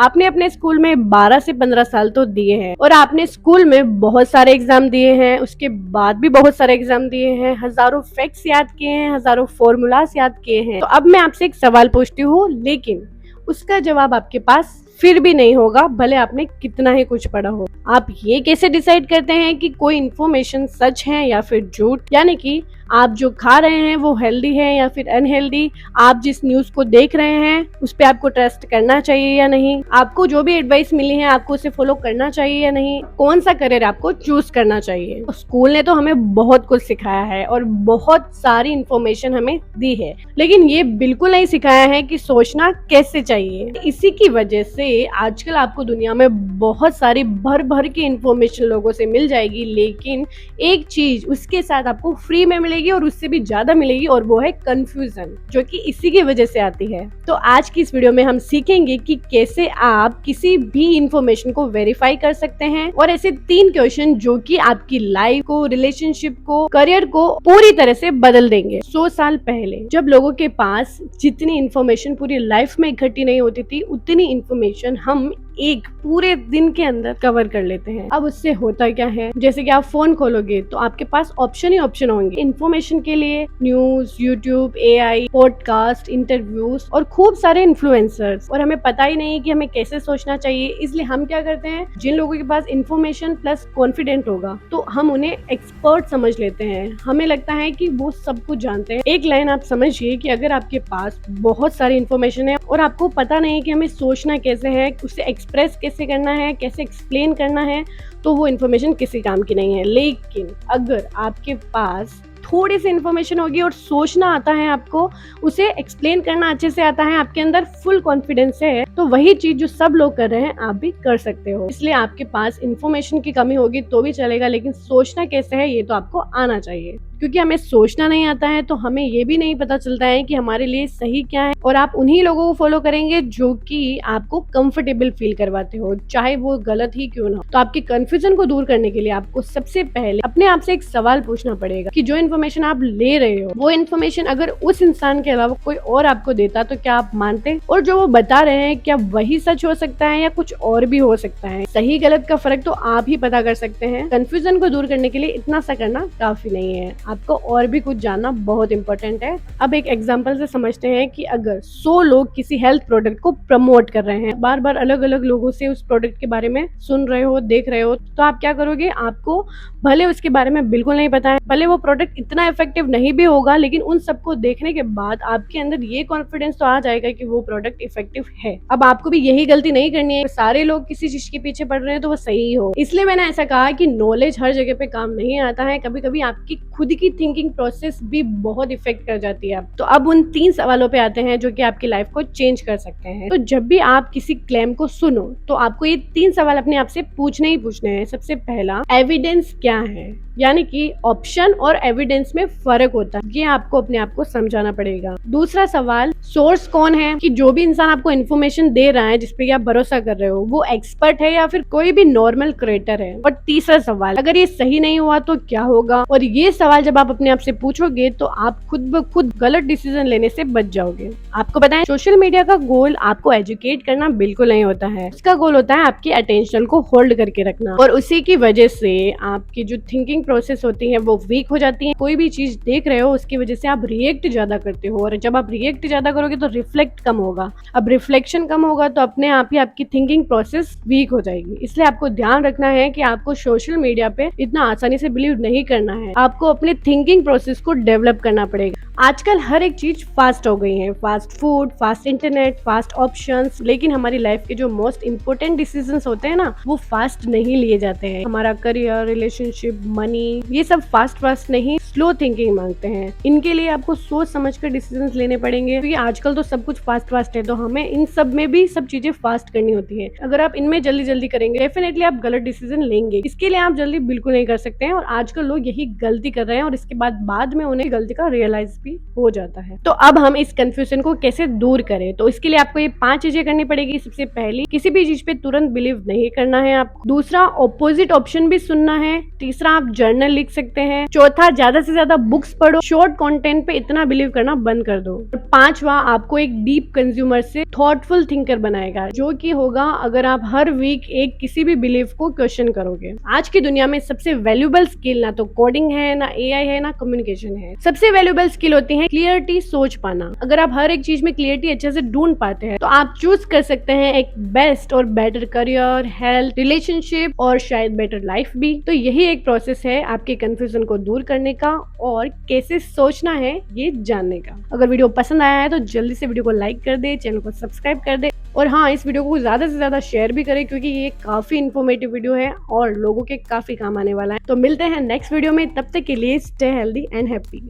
आपने अपने स्कूल में 12 से 15 साल तो दिए हैं और आपने स्कूल में बहुत सारे एग्जाम दिए हैं, उसके बाद भी बहुत सारे एग्जाम दिए हैं, हजारों फैक्ट्स याद किए हैं, हजारों फॉर्मूलाज याद किए हैं। तो अब मैं आपसे एक सवाल पूछती हूँ, लेकिन उसका जवाब आपके पास फिर भी नहीं होगा, भले आपने कितना ही कुछ पढ़ा हो। आप ये कैसे डिसाइड करते हैं कि कोई इन्फॉर्मेशन सच है या फिर झूठ? यानी कि आप जो खा रहे हैं वो हेल्दी है या फिर अनहेल्दी, आप जिस न्यूज को देख रहे हैं उस पर आपको ट्रस्ट करना चाहिए या नहीं, आपको जो भी एडवाइस मिली है आपको उसे फॉलो करना चाहिए या नहीं, कौन सा करियर आपको चूज करना चाहिए। तो स्कूल ने तो हमें बहुत कुछ सिखाया है और बहुत सारी इन्फॉर्मेशन हमें दी है, लेकिन ये बिल्कुल नहीं सिखाया है कि सोचना कैसे चाहिए। इसी की वजह से आजकल आपको दुनिया में बहुत सारी भर भर की इन्फॉर्मेशन लोगों से मिल जाएगी, लेकिन एक चीज उसके साथ आपको फ्री में मिलेगी और उससे भी ज्यादा मिलेगी, और वो है कंफ्यूजन, जो कि इसी की वजह से आती है। तो आज की इस वीडियो में हम सीखेंगे कि कैसे आप किसी भी इंफॉर्मेशन को वेरीफाई कर सकते हैं, और ऐसे 3 क्वेश्चन जो कि आपकी लाइफ को, रिलेशनशिप को, करियर को पूरी तरह से बदल देंगे। 100 साल पहले जब लोगों के पास जितनी इंफॉर्मेशन पूरी लाइफ में इकट्ठी नहीं होती थी, उतनी इंफॉर्मेशन हम एक पूरे दिन के अंदर कवर कर लेते हैं। अब उससे होता क्या है, जैसे कि आप फोन खोलोगे तो आपके पास ऑप्शन ही ऑप्शन होंगे इन्फॉर्मेशन के लिए। News, YouTube, AI, podcast, interviews और खूब सारे इन्फ्लुएंसर्स, और हमें पता ही नहीं कि हमें कैसे सोचना चाहिए। इसलिए हम क्या करते हैं, जिन लोगों के पास इन्फॉर्मेशन प्लस कॉन्फिडेंट होगा तो हम उन्हें एक्सपर्ट समझ लेते हैं। हमें लगता है कि वो सब कुछ जानते हैं। एक लाइन आप समझिए कि अगर आपके पास बहुत सारी इन्फॉर्मेशन है और आपको पता नहीं कि हमें सोचना कैसे है, उसे एक्सप्रेस कैसे करना है, कैसे एक्सप्लेन करना है, तो वो इन्फॉर्मेशन किसी काम की नहीं है। लेकिन अगर आपके पास थोड़ी सी इन्फॉर्मेशन होगी और सोचना आता है, आपको उसे एक्सप्लेन करना अच्छे से आता है, आपके अंदर फुल कॉन्फिडेंस है, तो वही चीज जो सब लोग कर रहे हैं आप भी कर सकते हो। इसलिए आपके पास इन्फॉर्मेशन की कमी होगी तो भी चलेगा, लेकिन सोचना कैसे है ये तो आपको आना चाहिए। क्योंकि हमें सोचना नहीं आता है तो हमें ये भी नहीं पता चलता है कि हमारे लिए सही क्या है, और आप उन्हीं लोगों को फॉलो करेंगे जो कि आपको कंफर्टेबल फील करवाते हो, चाहे वो गलत ही क्यों ना हो। तो आपके कंफ्यूजन को दूर करने के लिए आपको सबसे पहले अपने आप से एक सवाल पूछना पड़ेगा कि जो इन्फॉर्मेशन आप ले रहे हो, वो इन्फॉर्मेशन अगर उस इंसान के अलावा कोई और आपको देता तो क्या आप मानते? और जो वो बता रहे हैं क्या वही सच हो सकता है या कुछ और भी हो सकता है? सही गलत का फर्क तो आप ही पता कर सकते हैं। कंफ्यूजन को दूर करने के लिए इतना सा करना काफी नहीं है, आपको और भी कुछ जानना बहुत इंपॉर्टेंट है। अब एक एग्जांपल से समझते हैं कि अगर 100 लोग किसी हेल्थ प्रोडक्ट को प्रमोट कर रहे हैं, बार बार अलग अलग लोगों से उस प्रोडक्ट के बारे में सुन रहे हो, देख रहे हो, तो आप क्या करोगे? आपको भले उसके बारे में बिल्कुल नहीं पता है, भले वो प्रोडक्ट इतना इफेक्टिव नहीं भी होगा, लेकिन उन सबको देखने के बाद आपके अंदर ये कॉन्फिडेंस तो आ जाएगा कि वो प्रोडक्ट इफेक्टिव है। अब आपको भी यही गलती नहीं करनी है, सारे लोग किसी चीज के पीछे पड़ रहे हैं तो वो सही हो। इसलिए मैंने ऐसा कहा कि नॉलेज हर जगह पे काम नहीं आता है, कभी कभी आपकी खुद की थिंकिंग प्रोसेस भी बहुत इफेक्ट कर जाती है। तो अब उन 3 सवालों पे आते हैं जो कि आपकी लाइफ को चेंज कर सकते हैं। तो जब भी आप किसी क्लेम को सुनो तो आपको ये 3 सवाल अपने आप से पूछने ही पूछने हैं। सबसे पहला, एविडेंस क्या है, यानी कि ऑप्शन और एविडेंस में फर्क होता है, ये आपको अपने आप को समझाना पड़ेगा। दूसरा सवाल, सोर्स कौन है, कि जो भी इंसान आपको इन्फॉर्मेशन दे रहा है, जिसपे आप भरोसा कर रहे हो, वो एक्सपर्ट है या फिर कोई भी नॉर्मल क्रिएटर है। और तीसरा सवाल, अगर ये सही नहीं हुआ तो क्या होगा। और ये सवाल जब आप अपने आप से पूछोगे तो आप खुद ब खुद गलत डिसीजन लेने से बच जाओगे। आपको पता है सोशल मीडिया का गोल आपको एजुकेट करना बिल्कुल नहीं होता है, उसका गोल होता है आपकी अटेंशन को होल्ड करके रखना, और उसी की वजह से आपकी जो थिंकिंग प्रोसेस होती है वो वीक हो जाती है। कोई भी चीज देख रहे हो उसकी वजह से आप रिएक्ट ज्यादा करते हो, और जब आप रिएक्ट ज्यादा करोगे तो रिफ्लेक्ट कम होगा। अब रिफ्लेक्शन कम होगा तो अपने आप ही आपकी थिंकिंग प्रोसेस वीक हो जाएगी। इसलिए आपको ध्यान रखना है कि आपको सोशल मीडिया पे इतना आसानी से बिलीव नहीं करना है, आपको अपने थिंकिंग प्रोसेस को डेवलप करना पड़ेगा। आजकल हर एक चीज फास्ट हो गई है, fast food, fast internet, fast options, लेकिन हमारी लाइफ के जो मोस्ट इंपोर्टेंट डिसीजंस होते हैं ना, वो फास्ट नहीं लिए जाते हैं। हमारा करियर, रिलेशनशिप, मनी, ये सब फास्ट नहीं, स्लो थिंकिंग मांगते हैं। इनके लिए आपको सोच समझ कर डिसीजंस लेने पड़ेंगे, क्योंकि आजकल तो सब कुछ फास्ट है, तो हमें इन सब में भी सब चीजें फास्ट करनी होती है। अगर आप इनमें जल्दी करेंगे डेफिनेटली आप गलत डिसीजन लेंगे। इसके लिए आप जल्दी बिल्कुल नहीं कर सकते हैं, और आजकल लोग यही गलती कर रहे हैं, और इसके बाद में उन्हें गलती का रियलाइज भी भी हो जाता है। तो अब हम इस कंफ्यूजन को कैसे दूर करें, तो इसके लिए आपको ये 5 चीजें करनी पड़ेगी। सबसे पहली, किसी भी चीज पे तुरंत बिलीव नहीं करना है आपको। दूसरा, ऑपोजिट ऑप्शन भी सुनना है। तीसरा, आप जर्नल लिख सकते हैं। चौथा, ज्यादा से ज्यादा बुक्स पढ़ो। शॉर्ट कंटेंट पे इतना बिलीव करना बंद कर दो। और पांचवा, आपको एक डीप कंज्यूमर से थॉटफुल थिंकर बनाएगा, जो कि होगा अगर आप हर वीक एक किसी भी बिलीव को क्वेश्चन करोगे। आज की दुनिया में सबसे वैल्यूएबल स्किल ना तो कोडिंग है, ना एआई है, ना कम्युनिकेशन है। सबसे वैल्यूएबल स्किल होती है क्लियरिटी, सोच पाना। अगर आप हर एक चीज में क्लियरिटी अच्छे से ढूंढ पाते हैं तो आप चूज कर सकते हैं एक बेस्ट और बेटर करियर, हेल्थ, रिलेशनशिप और शायद बेटर लाइफ भी। तो यही एक प्रोसेस है आपके कंफ्यूजन को दूर करने का और कैसे सोचना है ये जानने का। अगर वीडियो पसंद आया है तो जल्दी से वीडियो को लाइक कर दे, चैनल को सब्सक्राइब कर दे और हाँ, इस वीडियो को ज्यादा से ज्यादा शेयर भी करें, क्योंकि ये काफी इन्फॉर्मेटिव वीडियो है और लोगों के काफी काम आने वाला है। तो मिलते हैं नेक्स्ट वीडियो में, तब तक के लिए स्टे हेल्दी एंड हैप्पी।